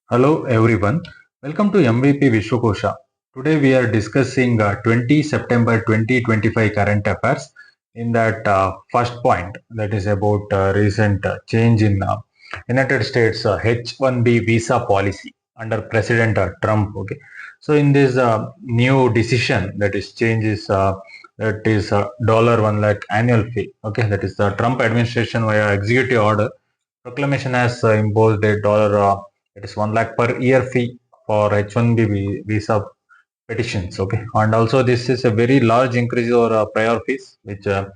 Hello everyone, welcome to MVP Vishwakosha. Today we are discussing 20 September 2025 current affairs. In that first point, that is about recent change in United States H1B visa policy under President Trump. Okay, so in this new decision, that is changes that is $1 lakh annual fee. Okay, that is the Trump administration via executive order proclamation has imposed a dollar it is 1 lakh per year fee for H1B visa petitions. Okay, and also this is a very large increase over prior fees, which were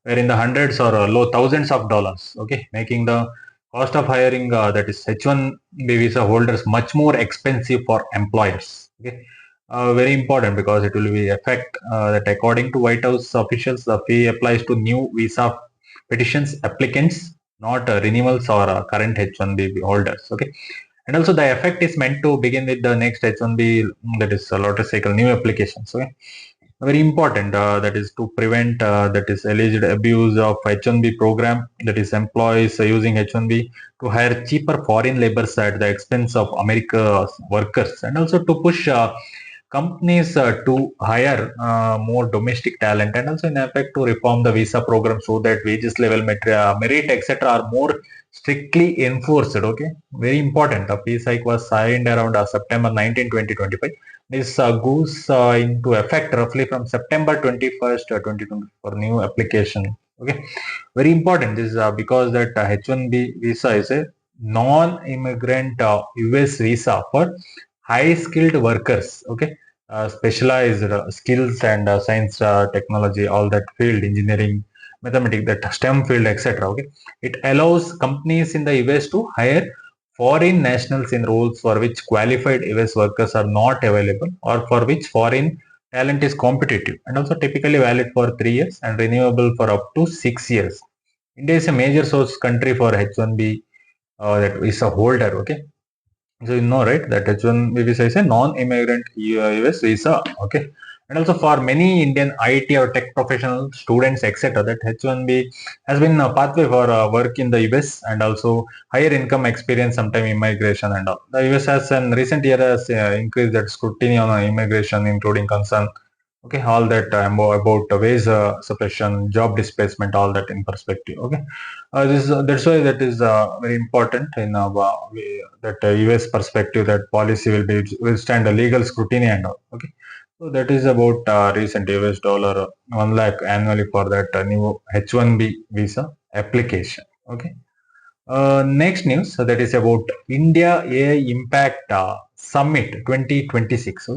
in the hundreds or low thousands of dollars. Okay, making the cost of hiring that is H1B visa holders much more expensive for employers. Okay, very important because it will be effect that according to White House officials, the fee applies to new visa petitions applicants, not renewals or current H1B holders. Okay, and also the effect is meant to begin with the next H1B, that is a lottery cycle new applications. Okay, very important that is to prevent that is alleged abuse of H1B program, that is employees using H1B to hire cheaper foreign laborers at the expense of America's workers, and also to push companies to hire more domestic talent, and also in effect to reform the visa program so that wages level, merit etc are more strictly enforced. Okay, very important. The peace hike was signed around September 19, 2025. This goes into effect roughly from September 21st, 2020 for new application. Okay, very important. This is because that H1B visa is a non-immigrant US visa for high skilled workers. Okay, specialized skills and science, technology, all that field, engineering, mathematics, that STEM field, etc. Okay, it allows companies in the US to hire foreign nationals in roles for which qualified US workers are not available or for which foreign talent is competitive, and also typically valid for 3 years and renewable for up to 6 years. India is a major source country for H1B that is a holder. Okay, so you know, right, that H1B visa is a non-immigrant US visa. Okay, and also for many Indian IT or tech professional students, etc., that H1B has been a pathway for work in the US and also higher income experience, sometime immigration and all. The US has in recent year has increased that scrutiny on immigration, including concern. Okay, all that about wage suppression, job displacement, all that in perspective. Okay, that's why that is very important in that US perspective, that policy will be withstand a legal scrutiny and all. Okay, so that is about recent US dollar 1 lakh annually for that new H1B visa application. Okay, next news, so that is about India AI Impact Summit 2026.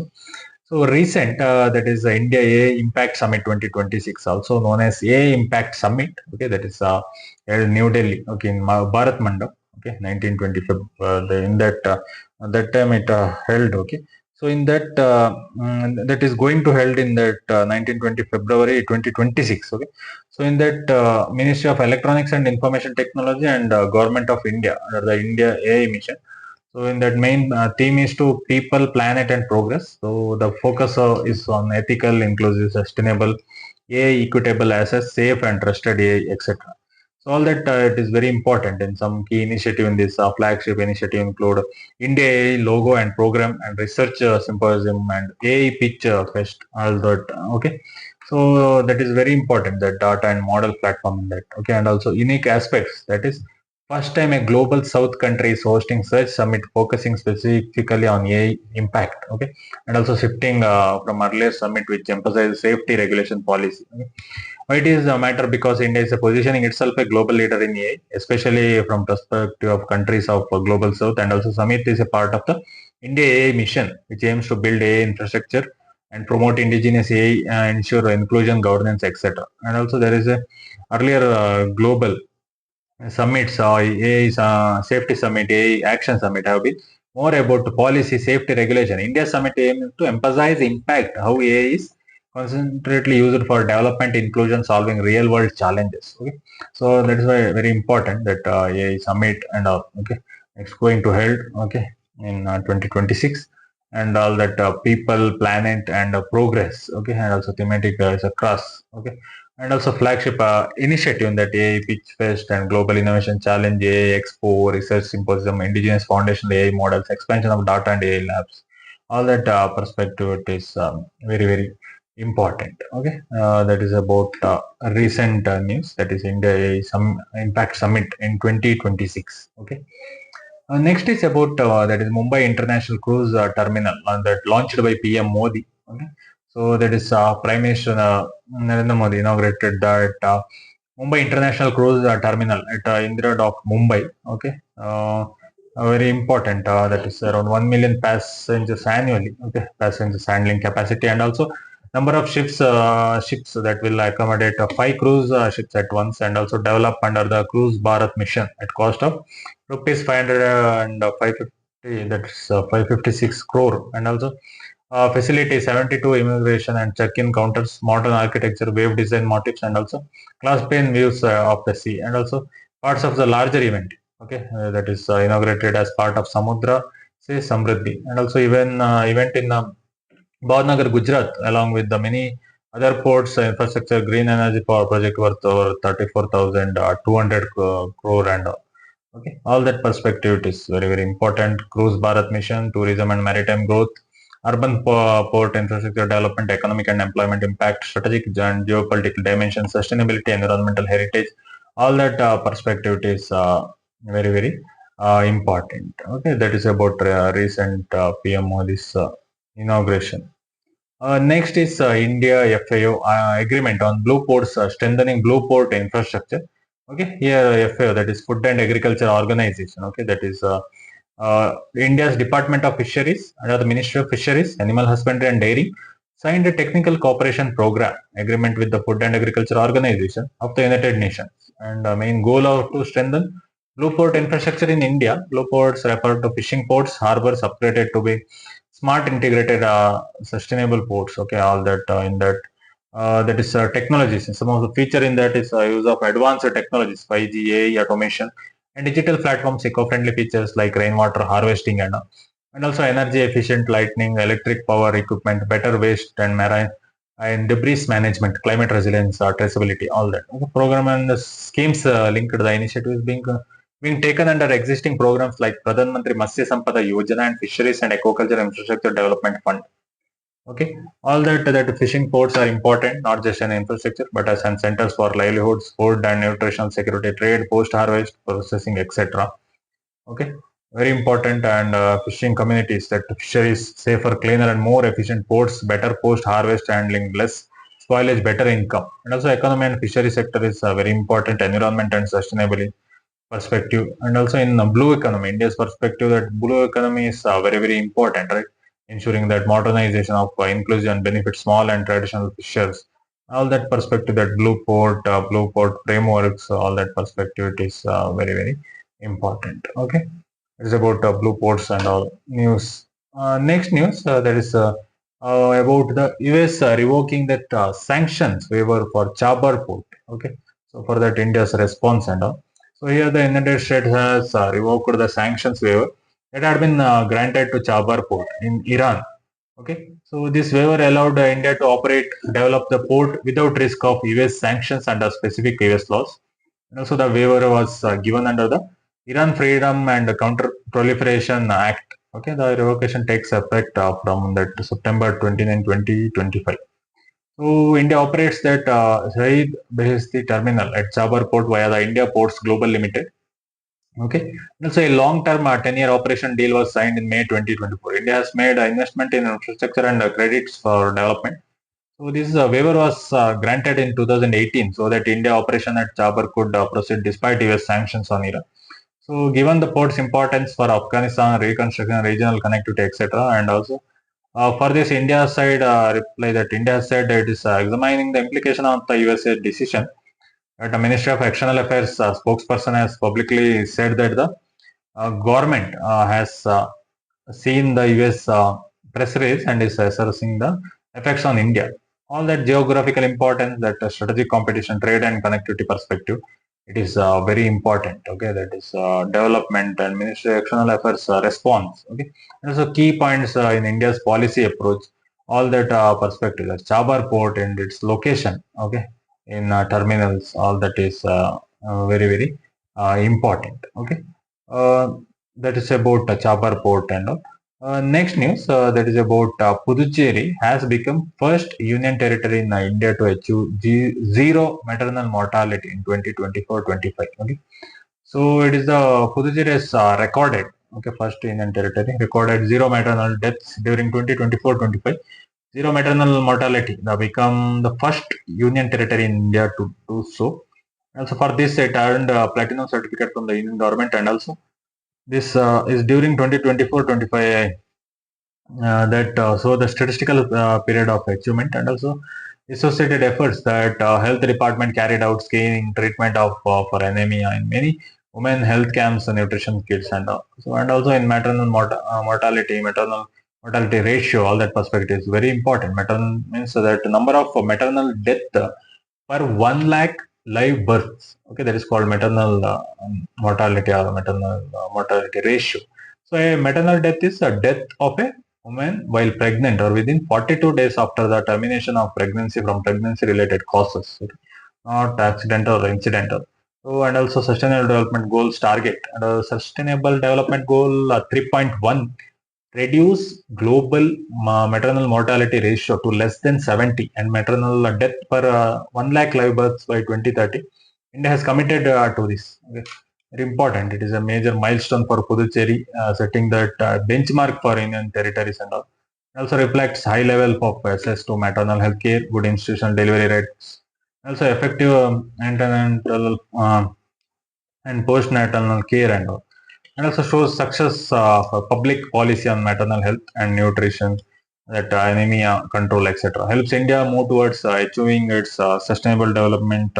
So recent, that is the India AI Impact Summit 2026, also known as AI Impact Summit. Okay, that is held in New Delhi. Okay, in Bharat Mandap. Okay, 1925. In that time it held. Okay, so in that that is going to held in that 1920 February 2026. Okay, so in that Ministry of Electronics and Information Technology and Government of India under the India AI mission. So in that main theme is to people, planet, and progress. So the focus is on ethical, inclusive, sustainable, AI equitable access, safe and trusted AI, etc. So all that it is very important. And some key initiative in this flagship initiative include India AI logo and program and research symposium and AI pitch fest. All that. Okay. So that is very important. That data and model platform in that. Okay, and also unique aspects. That is first time a global south country is hosting such summit focusing specifically on AI impact. Okay, and also shifting from earlier summit which emphasizes safety regulation policy. Okay? It is a matter because India is positioning itself a global leader in AI, especially from perspective of countries of global south, and also summit is a part of the India AI mission, which aims to build AI infrastructure and promote indigenous AI, ensure inclusion, governance, etc. And also there is a earlier global summits, AI safety summit, AI action summit have been more about policy, safety, regulation. India summit aims to emphasize impact, how AI is concentrately used for development, inclusion, solving real world challenges. Okay, so that is why very important that AI summit and all. Okay, it's going to held. Okay, in 2026, and all that people, planet, and progress. Okay, and also thematic is across. Okay, and also flagship initiative in that AI Pitch Fest and Global Innovation Challenge, AI Expo, Research Symposium, Indigenous Foundation AI models, expansion of data and AI labs. All that perspective it is very important. Okay, that is about recent news. That is India AI Impact Summit in 2026. Okay. Next is about that is Mumbai International Cruise Terminal that launched by PM Modi. Okay. So that is Prime Minister Narendra Modi inaugurated that Mumbai International Cruise Terminal at Indira Dock, Mumbai. Okay. Very important. That is around 1 million passengers annually. Okay. Passengers handling capacity, and also number of ships that will accommodate 5 cruise ships at once, and also develop under the Cruise Bharat mission at cost of rupees 500 and 550, that's 556 crore, and also facility 72 immigration and check-in counters, modern architecture, wave design motifs, and also class pane views of the sea, and also parts of the larger event. Okay, that is inaugurated as part of Samudra say Samriddhi, and also even event in Bhavnagar, Gujarat, along with the many other ports, infrastructure, green energy power project worth over 34,200 crore and okay, all that perspective it is very important. Cruise Bharat mission, tourism and maritime growth, urban port infrastructure development, economic and employment impact, strategic and geopolitical dimensions, sustainability, environmental heritage. All that perspective it is very important. Okay, that is about recent PM Modi's inauguration. Next is India FAO agreement on blue ports, strengthening blue port infrastructure. Okay, here FAO, that is Food and Agriculture Organization. Okay, that is India's Department of Fisheries under the Ministry of Fisheries, Animal Husbandry and Dairy signed a technical cooperation program agreement with the Food and Agriculture Organization of the United Nations. And the main goal of to strengthen blue port infrastructure in India. Blue ports refer to fishing ports, harbors upgraded to be smart integrated sustainable ports. Okay, all that in that that is technologies. Some of the feature in that is use of advanced technologies, 5G, AI, automation, and digital platforms, eco-friendly features like rainwater harvesting and also energy efficient lighting, electric power equipment, better waste and marine and debris management, climate resilience, traceability, all that. Okay, program and the schemes linked to the initiative is being taken under existing programs like Pradhan Mantri Matsya Sampada Yojana and Fisheries and Aquaculture Infrastructure Development Fund. Okay, all that fishing ports are important, not just an infrastructure, but as an centers for livelihoods, food and nutritional security, trade, post-harvest, processing, etc. Okay, very important, and fishing communities that fisheries safer, cleaner, and more efficient ports, better post-harvest handling, less spoilage, better income, and also economy and fishery sector is very important, environment and sustainability perspective, and also in blue economy, India's perspective that blue economy is very important, right? Ensuring that modernization of inclusion benefits small and traditional fishers. All that perspective, that blue port frameworks, all that perspective, it is very important. Okay, it's about blue ports and all news. Next news that is about the US revoking that sanctions waiver for Chabar port. Okay, so for that India's response and all. So here the United States has revoked the sanctions waiver that had been granted to Chabar port in Iran. Okay, so this waiver allowed India to operate, develop the port without risk of US sanctions under specific US laws. And also the waiver was given under the Iran Freedom and Counter Proliferation Act. Okay, the revocation takes effect from that September 29, 2025. So India operates that Zaid Beheshti terminal at Chabar port via the India Ports Global Limited. Okay, also a long-term 10-year operation deal was signed in May 2024. India has made investment in infrastructure and credits for development. So this waiver was granted in 2018 so that India operation at Chabar could proceed despite US sanctions on Iran. So given the port's importance for Afghanistan, reconstruction, regional connectivity, etc., and also for this India side reply that India said it is examining the implication of the USA decision. That the Ministry of External Affairs spokesperson has publicly said that the government has seen the US press release and is assessing the effects on India. All that geographical importance, that strategic competition, trade and connectivity perspective, it is very important. Okay, that is development and Ministry of External Affairs response. Okay, and also key points in India's policy approach. All that perspective, that Chabar port and its location. Okay, in terminals. All that is very important. Okay, that is about Chabahar port and all. Next news, that is about Puducherry has become first union territory in India to achieve zero maternal mortality in 2024-25. Okay, so it is the Puducherry has recorded, okay, first union territory recorded zero maternal deaths during 2024-25. Zero maternal mortality. They become the first union territory in India to do so. Also for this, it earned a platinum certificate from the Indian government, and also this is during 2024-25 so the statistical period of achievement, and also associated efforts that health department carried out screening treatment of for anemia in many women health camps and nutrition kits, and so and also in maternal mortality ratio, all that perspective is very important. Maternal means that number of maternal death per 1 lakh live births. Okay, that is called maternal mortality or maternal mortality ratio. So a maternal death is a death of a woman while pregnant or within 42 days after the termination of pregnancy from pregnancy related causes, okay? Not accidental or incidental. So, and also sustainable development goals target, and sustainable development goal 3.1, reduce global maternal mortality ratio to less than 70 and maternal death per 1 lakh live births by 2030. India has committed to this. Okay. Very important. It is a major milestone for Puducherry, setting that benchmark for Indian territories and all. It also reflects high level of access to maternal health care, good institutional delivery rates, also effective antenatal and postnatal care and all, and also shows success of public policy on maternal health and nutrition, that anemia control, etc. Helps India move towards achieving its sustainable development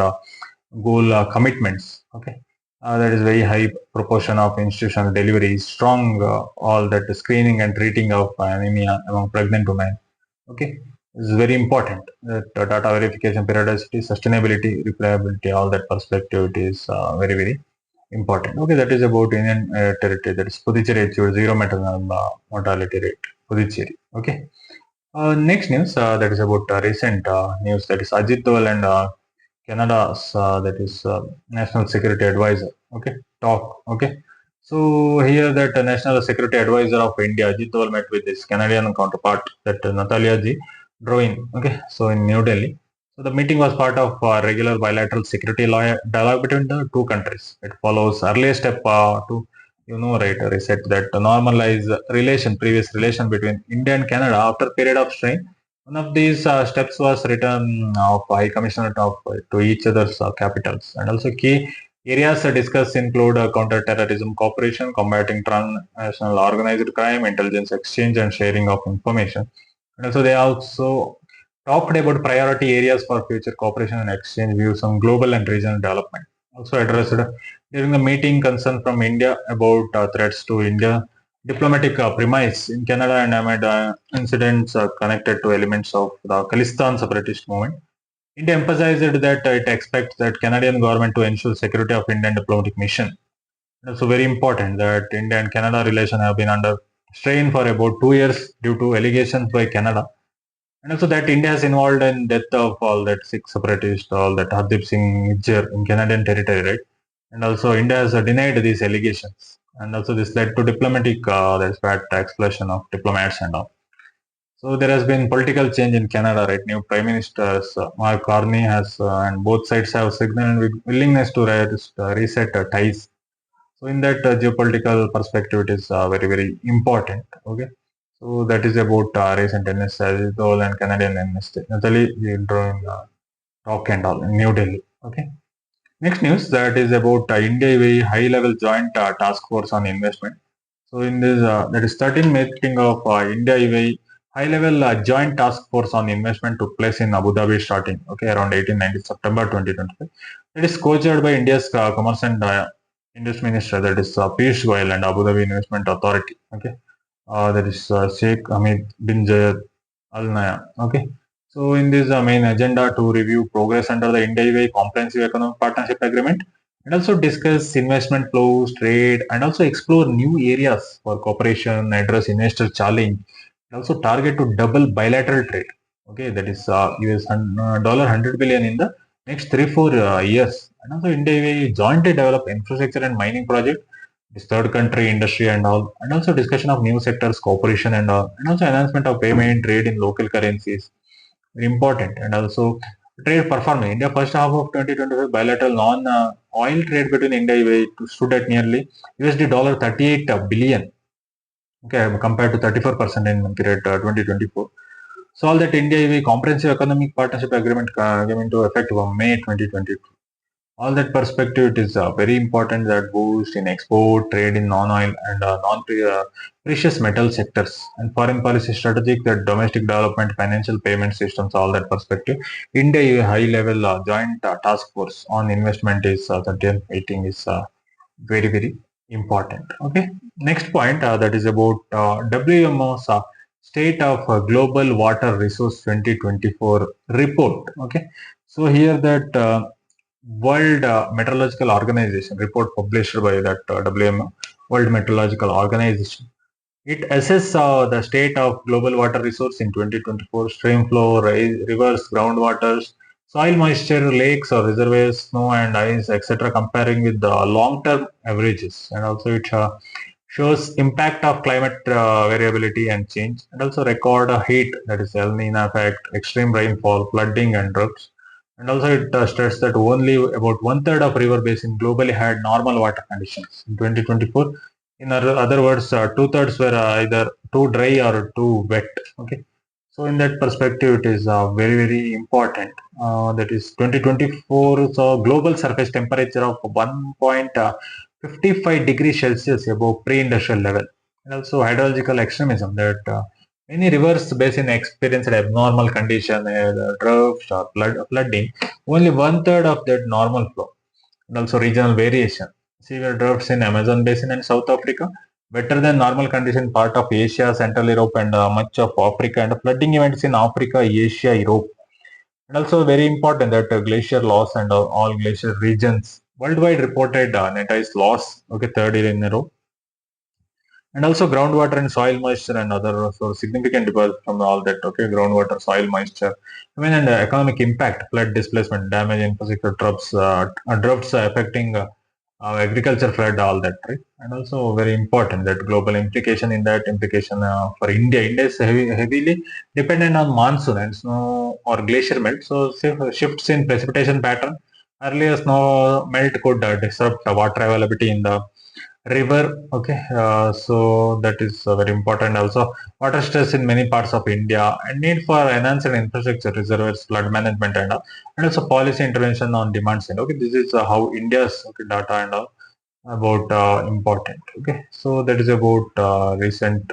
goal commitments. Okay, that is very high proportion of institutional delivery, strong all that screening and treating of anemia among pregnant women. Okay, this is very important. That data verification, periodicity, sustainability, reliability, all that perspective, it is very important. Okay, that is about Indian territory. That is Puducherry achieved zero maternal mortality rate. Puducherry. Okay. Next news, that is about recent news, that is Ajit Doval and Canada's that is National Security Advisor. Okay, talk. Okay. So here that National Security Advisor of India, Ajit Doval, met with his Canadian counterpart, that Natalia G. Drovin. Okay, so in New Delhi. So the meeting was part of regular bilateral security dialogue between the two countries. It follows earlier step to right, reset that normalize previous relation between India and Canada after period of strain. One of these steps was return of High Commissioner to each other's capitals, and also key areas discussed include counter-terrorism cooperation, combating transnational organized crime, intelligence exchange, and sharing of information. And also they also talked about priority areas for future cooperation and exchange views on global and regional development. Also addressed during the meeting concern from India about threats to India diplomatic premise in Canada and amid incidents connected to elements of the Khalistan separatist movement. India emphasized that it expects that Canadian government to ensure security of Indian diplomatic mission. It's also very important that India and Canada relations have been under strain for about 2 years due to allegations by Canada, and also that India is involved in death of all that Sikh separatists, all that Hardeep Singh Nijjar in Canadian territory, right? And also India has denied these allegations, and also this led to diplomatic there's bad explosion of diplomats and all. So there has been political change in Canada, right? New Prime Minister Mark Carney has and both sides have signaled willingness to reset ties. So in that geopolitical perspective, it is very important. Okay. So that is about recent NS Dole and Canadian amnesty. Natalie, you drawing talk and all in New Delhi. Okay. Next news, that is about India high level joint task force on investment. So in this, that is 13th meeting of India UAE high level joint task force on investment took place in Abu Dhabi starting, okay, around 1890 September 2025. It is co-chaired by India's Commerce and Industry Minister, that is Piyush Goyal, and Abu Dhabi Investment Authority. Okay, that is Sheikh Hamid bin Zayed Al Naya. Okay, so in this main agenda to review progress under the India-UAE Comprehensive Economic Partnership Agreement, and also discuss investment flows, trade, and also explore new areas for cooperation, address investor challenge, and also target to double bilateral trade. Okay, that is US $100 billion in the next 3-4 years. And also India will jointly develop infrastructure and mining project, this third country industry and all, and also discussion of new sectors, cooperation and all, and also enhancement of payment trade in local currencies, very important. And also trade performance. India first half of 2025 bilateral non-oil trade between India and UAE stood at nearly USD $38 billion. Okay, compared to 34% in period 2024. So all that India comprehensive economic partnership agreement came into effect from May 2022. All that perspective, it is very important that boost in export, trade in non-oil and non-precious metal sectors, and foreign policy strategic, that domestic development, financial payment systems, all that perspective. India high-level joint task force on investment is the 10th meeting is very important. Okay, next point that is about WMO's State of Global Water Resource 2024 report. Okay, so here that World Meteorological Organization report published by that WMO, World Meteorological Organization. It assesses the state of global water resource in 2024, stream flow, rivers, groundwaters, soil moisture, lakes or reservoirs, snow and ice, etc., comparing with the long-term averages. And also it shows impact of climate variability and change, and also record heat, that is El Nino effect, extreme rainfall, flooding and droughts. And also it stressed that only about one-third of river basin globally had normal water conditions in 2024. In other words, two-thirds were either too dry or too wet. Okay, so in that perspective, it is very important. That is 2024 saw global surface temperature of 1.55 degrees Celsius above pre-industrial level, and also hydrological extremism, that many rivers basin experienced abnormal condition, droughts or flooding, only one-third of that normal flow, and also regional variation. Severe droughts in Amazon basin and South Africa, better than normal condition part of Asia, Central Europe and much of Africa, and flooding events in Africa, Asia, Europe. And also very important that glacier loss and all glacier regions worldwide reported net ice loss. Okay, third year in a row. And also groundwater and soil moisture and other so significant deposits from all that. Okay, groundwater, soil moisture, I mean, and economic impact, flood displacement, damage, infrastructure, droughts affecting agriculture, flood, all that, right? And also very important that global implication in that implication for India. India is heavily dependent on monsoon and snow or glacier melt. So shifts in precipitation pattern. Earlier snow melt could disrupt water availability in the river. Okay, so that is very important. Also water stress in many parts of India and need for enhanced infrastructure, reservoirs, flood management and also policy intervention on demand side. Okay, this is how India's data and all about important. Okay, so that is about recent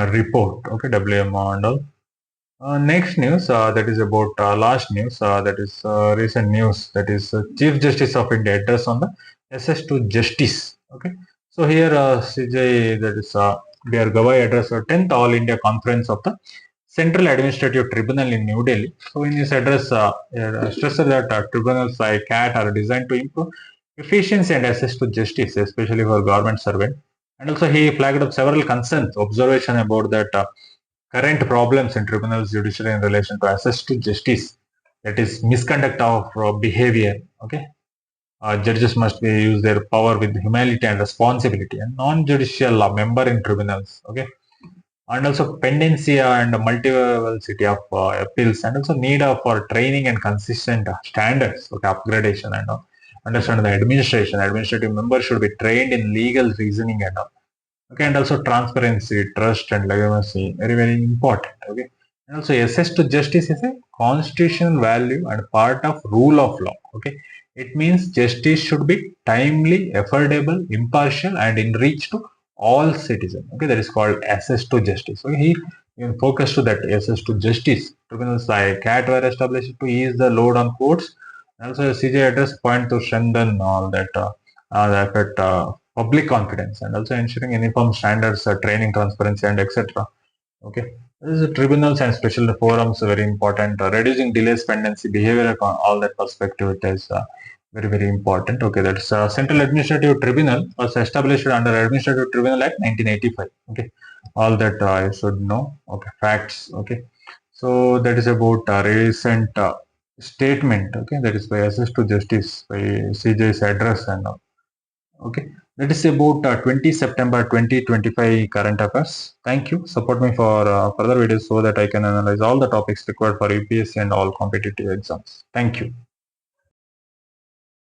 report. Okay, WMO and all. Next news, that is about last news, that is recent news, that is Chief Justice of India address on the access to justice. Okay, so here CJ, that is Gavai address 10th All India Conference of the Central Administrative Tribunal in New Delhi. So in his address, stressed that tribunals like CAT are designed to improve efficiency and access to justice, especially for government servant. And also he flagged up several concerns, observation about that current problems in tribunals judiciary in relation to access to justice, that is misconduct of behavior. Okay, judges must use their power with humility and responsibility, and non-judicial member in tribunals. Okay, and also pendency and multiplicity of appeals, and also need for training and consistent standards. Okay, upgradation and understand the administrative members should be trained in legal reasoning and all. Okay, and also transparency, trust and legitimacy, very important. Okay, and also access to justice is a constitutional value and part of rule of law. Okay, it means justice should be timely, affordable, impartial and in reach to all citizens. Okay, that is called access to justice. Okay, he focus to that access to justice. Tribunals like CAT were established to ease the load on courts. Also CJ address point to strengthen all that effect public confidence and also ensuring uniform standards, training, transparency, and etc. Okay, this is tribunals and special forums are very important. Reducing delays, pendency, behavior, all that perspective, it is very important. Okay, that's Central Administrative Tribunal was established under Administrative Tribunal Act 1985. Okay, all that I should know. Okay, facts. Okay, so that is about recent statement, okay, that is by access to justice by CJ's address and all. Okay, that is about 20 September 2025 current affairs. Thank you. Support me for further videos so that I can analyze all the topics required for UPSC and all competitive exams. Thank you.